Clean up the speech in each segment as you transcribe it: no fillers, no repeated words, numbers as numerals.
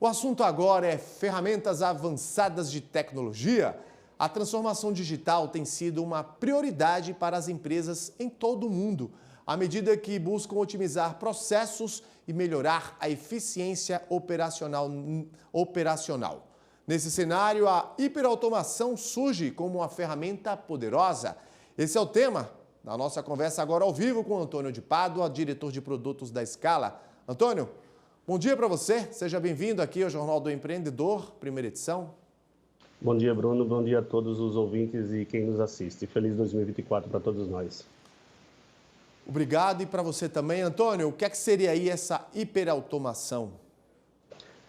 O assunto agora é ferramentas avançadas de tecnologia. A transformação digital tem sido uma prioridade para as empresas em todo o mundo, à medida que buscam otimizar processos e melhorar a eficiência operacional. Nesse cenário, a hiperautomação surge como uma ferramenta poderosa. Esse é o tema da nossa conversa agora ao vivo com Antônio de Pádua, diretor de produtos da Scala. Antônio, bom dia para você. Seja bem-vindo aqui ao Jornal do Empreendedor, primeira edição. Bom dia, Bruno. Bom dia a todos os ouvintes e quem nos assiste. Feliz 2024 para todos nós. Obrigado. E para você também, Antônio, o que é que seria aí essa hiperautomação?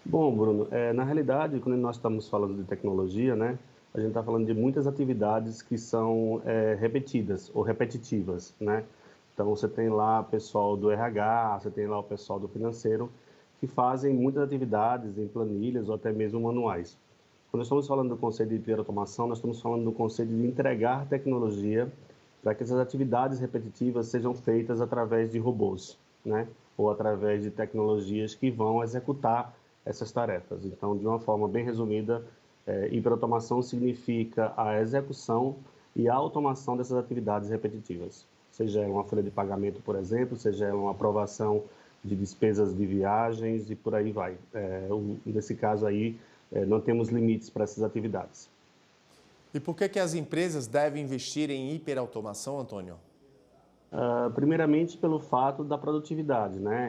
Bom, Bruno, na realidade, quando nós estamos falando de tecnologia, né, a gente está falando de muitas atividades que são repetidas ou repetitivas, né? Então, você tem lá o pessoal do RH, você tem lá o pessoal do financeiro, que fazem muitas atividades em planilhas ou até mesmo manuais. Quando estamos falando do conceito de hiperautomação, nós estamos falando do conceito de entregar tecnologia para que essas atividades repetitivas sejam feitas através de robôs, né? Ou através de tecnologias que vão executar essas tarefas. Então, de uma forma bem resumida, hiperautomação significa a execução e a automação dessas atividades repetitivas. Seja ela uma folha de pagamento, por exemplo, seja ela uma aprovação de despesas de viagens e por aí vai. Nesse caso aí, não temos limites para essas atividades. E por que as empresas devem investir em hiperautomação, Antônio? Primeiramente pelo fato da produtividade, né?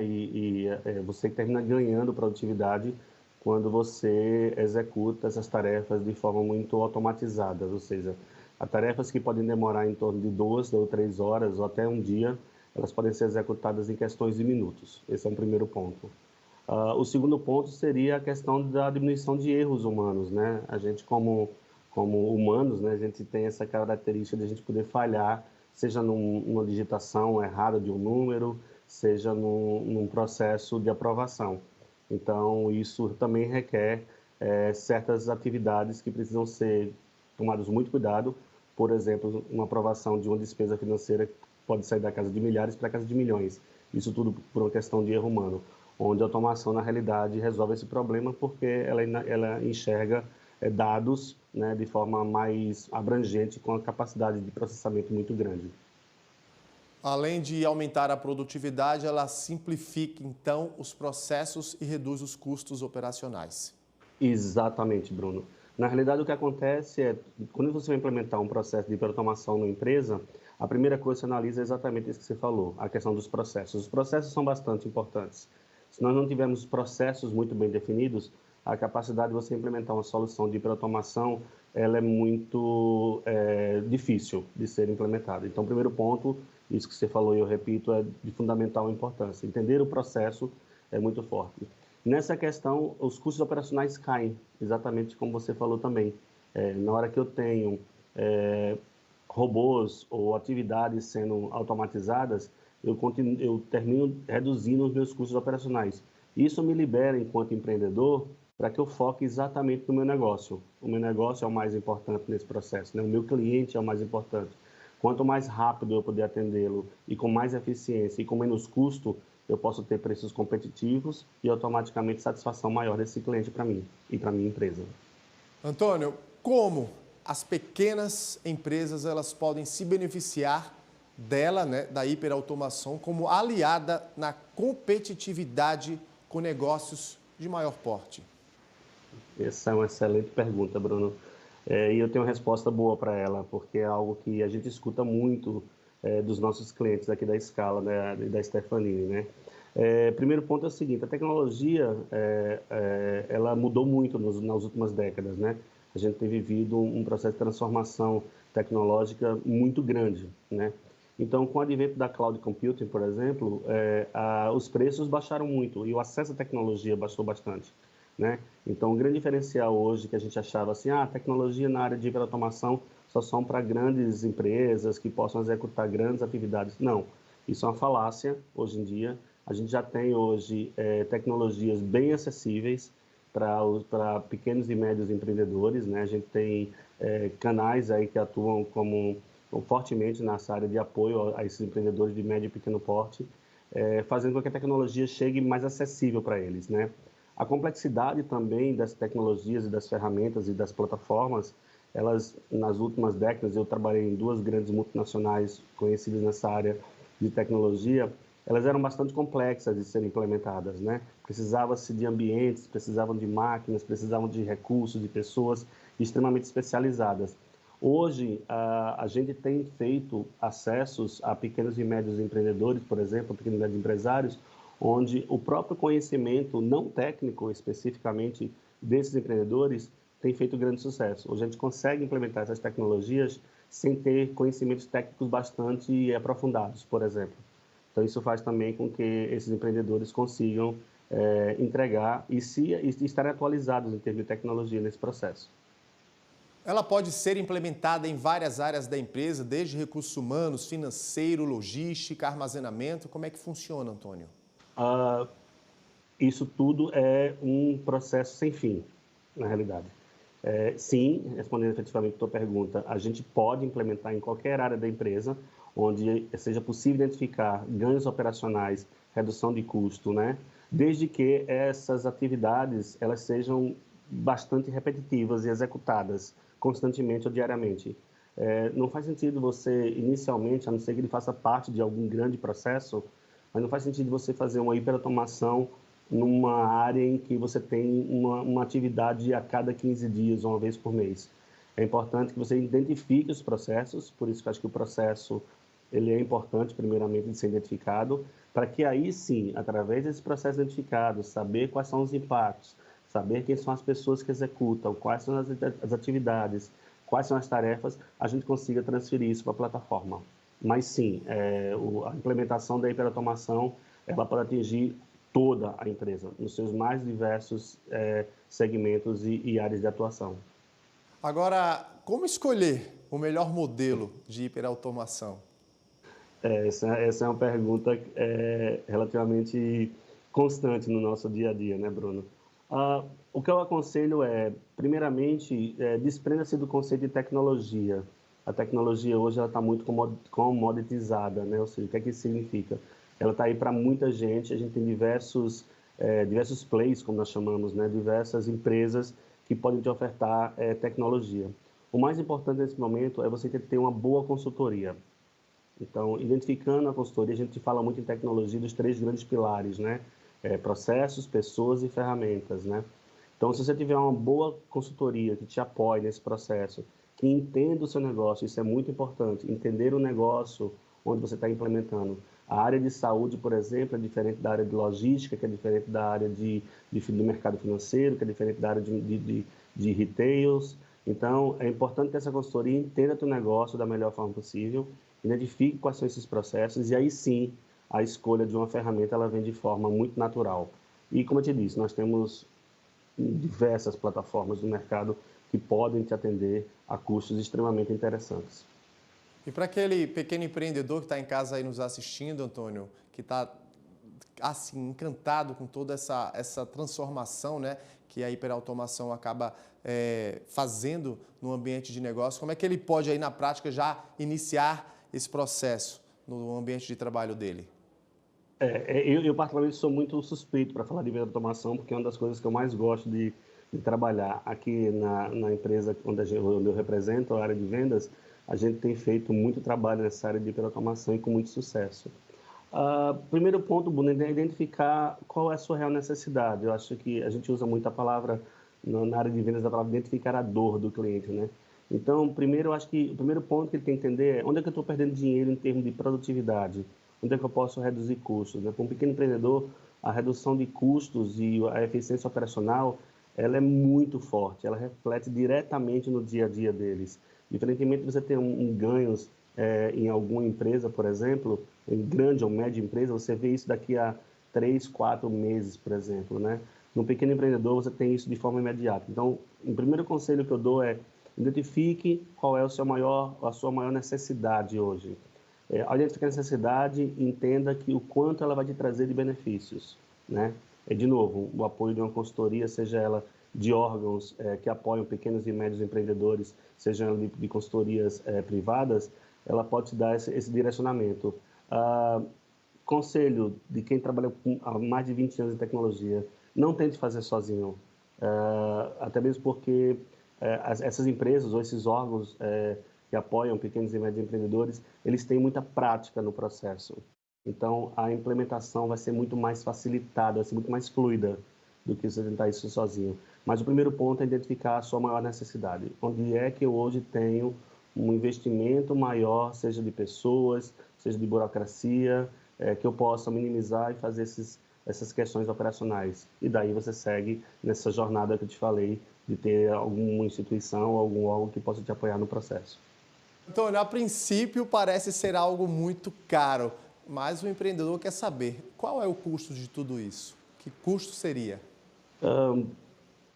Você termina ganhando produtividade quando você executa essas tarefas de forma muito automatizada, ou seja, há tarefas que podem demorar em torno de 2 ou 3 horas ou até um dia, elas podem ser executadas em questões de minutos. Esse é um primeiro ponto. O segundo ponto seria a questão da diminuição de erros humanos, né? A gente como humanos, né, a gente tem essa característica de a gente poder falhar, seja numa digitação errada de um número, seja num processo de aprovação. Então, isso também requer certas atividades que precisam ser tomadas muito cuidado. Por exemplo, uma aprovação de uma despesa financeira pode sair da casa de milhares para a casa de milhões. Isso tudo por uma questão de erro humano, onde a automação, na realidade, resolve esse problema porque ela enxerga dados, né, de forma mais abrangente, com a capacidade de processamento muito grande. Além de aumentar a produtividade, ela simplifica, então, os processos e reduz os custos operacionais. Exatamente, Bruno. Na realidade, o que acontece é, quando você vai implementar um processo de hiperautomação numa empresa, a primeira coisa que você analisa é exatamente isso que você falou, a questão dos processos. Os processos são bastante importantes. Se nós não tivermos processos muito bem definidos, a capacidade de você implementar uma solução de hiperautomação, ela é muito difícil de ser implementada. Então, o primeiro ponto, isso que você falou e eu repito, é de fundamental importância. Entender o processo é muito forte. Nessa questão, os custos operacionais caem, exatamente como você falou também. Na hora que eu tenho robôs ou atividades sendo automatizadas, eu termino reduzindo os meus custos operacionais. Isso me libera, enquanto empreendedor, para que eu foque exatamente no meu negócio. O meu negócio é o mais importante nesse processo, né? O meu cliente é o mais importante. Quanto mais rápido eu puder atendê-lo e com mais eficiência e com menos custo, eu posso ter preços competitivos e automaticamente satisfação maior desse cliente para mim e para a minha empresa. Antônio, como as pequenas empresas elas podem se beneficiar dela, né, da hiperautomação, como aliada na competitividade com negócios de maior porte? Essa é uma excelente pergunta, Bruno. E eu tenho uma resposta boa para ela, porque é algo que a gente escuta muito dos nossos clientes aqui da Scala, né, da Stefanini, né? Primeiro ponto é o seguinte, a tecnologia, ela mudou muito nas últimas décadas, né? A gente tem vivido um processo de transformação tecnológica muito grande, né? Então, com o advento da cloud computing, por exemplo, os preços baixaram muito e o acesso à tecnologia baixou bastante, né? Então, o grande diferencial hoje que a gente achava assim, a tecnologia na área de hiperautomação só são para grandes empresas que possam executar grandes atividades. Não, isso é uma falácia hoje em dia. A gente já tem hoje tecnologias bem acessíveis para pequenos e médios empreendedores, né? A gente tem canais aí que atuam fortemente nessa área de apoio a esses empreendedores de médio e pequeno porte, fazendo com que a tecnologia chegue mais acessível para eles, né? A complexidade também das tecnologias e das ferramentas e das plataformas, elas, nas últimas décadas, eu trabalhei em duas grandes multinacionais conhecidas nessa área de tecnologia, elas eram bastante complexas de serem implementadas, né? Precisava-se de ambientes, precisavam de máquinas, precisavam de recursos, de pessoas extremamente especializadas. Hoje, a gente tem feito acessos a pequenos e médios empreendedores, por exemplo, pequenos e médios empresários, onde o próprio conhecimento não técnico, especificamente desses empreendedores, tem feito grande sucesso. Hoje a gente consegue implementar essas tecnologias sem ter conhecimentos técnicos bastante aprofundados, por exemplo. Então, isso faz também com que esses empreendedores consigam entregar e estarem atualizados em termos de tecnologia nesse processo. Ela pode ser implementada em várias áreas da empresa, desde recursos humanos, financeiro, logística, armazenamento. Como é que funciona, Antônio? Isso tudo é um processo sem fim, na realidade. Sim, respondendo efetivamente a tua pergunta, a gente pode implementar em qualquer área da empresa, onde seja possível identificar ganhos operacionais, redução de custo, né? Desde que essas atividades elas sejam bastante repetitivas e executadas constantemente ou diariamente. Não faz sentido você, inicialmente, a não ser que ele faça parte de algum grande processo, mas não faz sentido você fazer uma hiperautomação numa área em que você tem uma atividade a cada 15 dias, uma vez por mês. É importante que você identifique os processos, por isso que eu acho que o processo ele é importante, primeiramente, de ser identificado, para que aí sim, através desse processo identificado, saber quais são os impactos, saber quem são as pessoas que executam, quais são as atividades, quais são as tarefas, a gente consiga transferir isso para a plataforma. Mas sim, a implementação da hiperautomação, ela pode atingir toda a empresa, nos seus mais diversos segmentos e áreas de atuação. Agora, como escolher o melhor modelo de hiperautomação? Essa é uma pergunta relativamente constante no nosso dia a dia, né, Bruno? O que eu aconselho primeiramente, desprenda-se do conceito de tecnologia. A tecnologia hoje está muito comoditizada, né? Ou seja, o que é que isso significa? Ela está aí para muita gente, a gente tem diversos players, como nós chamamos, né? Diversas empresas que podem te ofertar tecnologia. O mais importante nesse momento é você ter uma boa consultoria. Então, identificando a consultoria, a gente fala muito em tecnologia dos três grandes pilares, né? Processos, pessoas e ferramentas, né? Então, se você tiver uma boa consultoria que te apoie nesse processo, que entenda o seu negócio, isso é muito importante, entender o negócio onde você está implementando. A área de saúde, por exemplo, é diferente da área de logística, que é diferente da área do mercado financeiro, que é diferente da área de retails. Então, é importante que essa consultoria entenda o teu negócio da melhor forma possível, identifique quais são esses processos e aí sim a escolha de uma ferramenta ela vem de forma muito natural. E como eu te disse, nós temos diversas plataformas do mercado que podem te atender a custos extremamente interessantes. E para aquele pequeno empreendedor que está em casa aí nos assistindo, Antônio, que está assim encantado com toda essa transformação, né, que a hiperautomação acaba fazendo no ambiente de negócio, como é que ele pode aí na prática já iniciar esse processo no ambiente de trabalho dele? Eu particularmente sou muito suspeito para falar de hiperautomação, porque é uma das coisas que eu mais gosto de trabalhar aqui na empresa onde eu represento, a área de vendas. A gente tem feito muito trabalho nessa área de hiperautomação e com muito sucesso. Primeiro ponto, Bruno, é identificar qual é a sua real necessidade. Eu acho que a gente usa muito a palavra, na área de vendas, a palavra identificar a dor do cliente, né? Então, primeiro, eu acho que o primeiro ponto que ele tem que entender é onde é que eu estou perdendo dinheiro em termos de produtividade, onde é que eu posso reduzir custos, né? Para um pequeno empreendedor, a redução de custos e a eficiência operacional, ela é muito forte, ela reflete diretamente no dia a dia deles. Diferentemente de você ter ganhos em alguma empresa, por exemplo, em grande ou média empresa, você vê isso daqui a 3, 4 meses, por exemplo, né? No pequeno empreendedor, você tem isso de forma imediata. Então, o primeiro conselho que eu dou é identifique qual é a sua maior necessidade hoje. Ao identificar a necessidade, entenda que o quanto ela vai te trazer de benefícios, né? De novo, o apoio de uma consultoria, seja ela de órgãos que apoiam pequenos e médios empreendedores, seja ela de consultorias privadas, ela pode te dar esse direcionamento. Conselho de quem trabalha há mais de 20 anos em tecnologia, não tente fazer sozinho, até mesmo porque essas empresas ou esses órgãos que apoiam pequenos e médios empreendedores, eles têm muita prática no processo. Então, a implementação vai ser muito mais facilitada, vai ser muito mais fluida do que você tentar isso sozinho. Mas o primeiro ponto é identificar a sua maior necessidade. Onde é que eu hoje tenho um investimento maior, seja de pessoas, seja de burocracia, que eu possa minimizar e fazer essas questões operacionais. E daí você segue nessa jornada que eu te falei, de ter alguma instituição ou algum órgão que possa te apoiar no processo. Antônio, a princípio parece ser algo muito caro, mas o empreendedor quer saber qual é o custo de tudo isso? Que custo seria?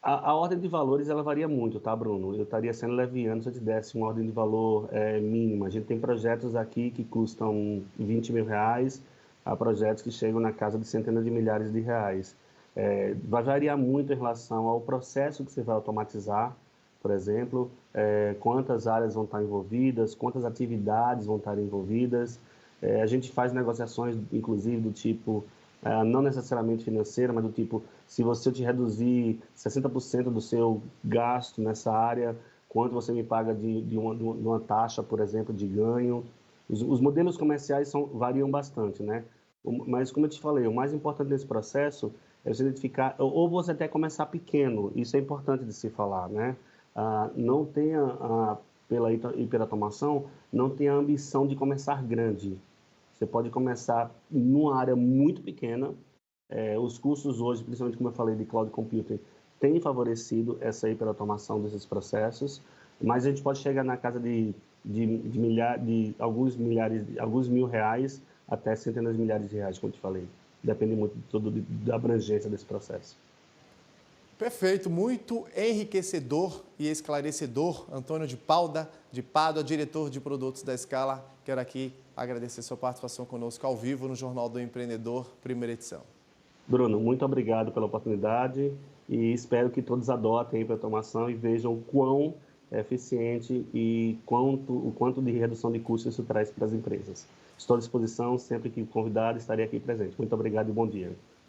A ordem de valores ela varia muito, tá, Bruno? Eu estaria sendo leviano se eu te desse uma ordem de valor mínima. A gente tem projetos aqui que custam R$ 20.000, há projetos que chegam na casa de centenas de milhares de reais. Vai variar muito em relação ao processo que você vai automatizar, por exemplo, quantas áreas vão estar envolvidas, quantas atividades vão estar envolvidas. A gente faz negociações, inclusive, do tipo, não necessariamente financeira, mas do tipo, se você te reduzir 60% do seu gasto nessa área, quanto você me paga de uma taxa, por exemplo, de ganho. Os modelos comerciais variam bastante, né? Mas, como eu te falei, o mais importante nesse processo é você identificar, ou você até começar pequeno, isso é importante de se falar, né? Não tenha, pela hiperautomação, não tenha a ambição de começar grande. Você pode começar numa área muito pequena. Os custos hoje, principalmente como eu falei de cloud computing, têm favorecido essa hiperautomação desses processos, mas a gente pode chegar na casa de alguns milhares, alguns mil reais até centenas de milhares de reais, como eu te falei. Depende muito da abrangência desse processo. Perfeito, muito enriquecedor e esclarecedor. Antônio de Pádua, diretor de produtos da Scala. Quero aqui agradecer sua participação conosco ao vivo no Jornal do Empreendedor, primeira edição. Bruno, muito obrigado pela oportunidade e espero que todos adotem a automação e vejam o quão eficiente e o quanto de redução de custos isso traz para as empresas. Estou à disposição, sempre que convidado estarei aqui presente. Muito obrigado e bom dia.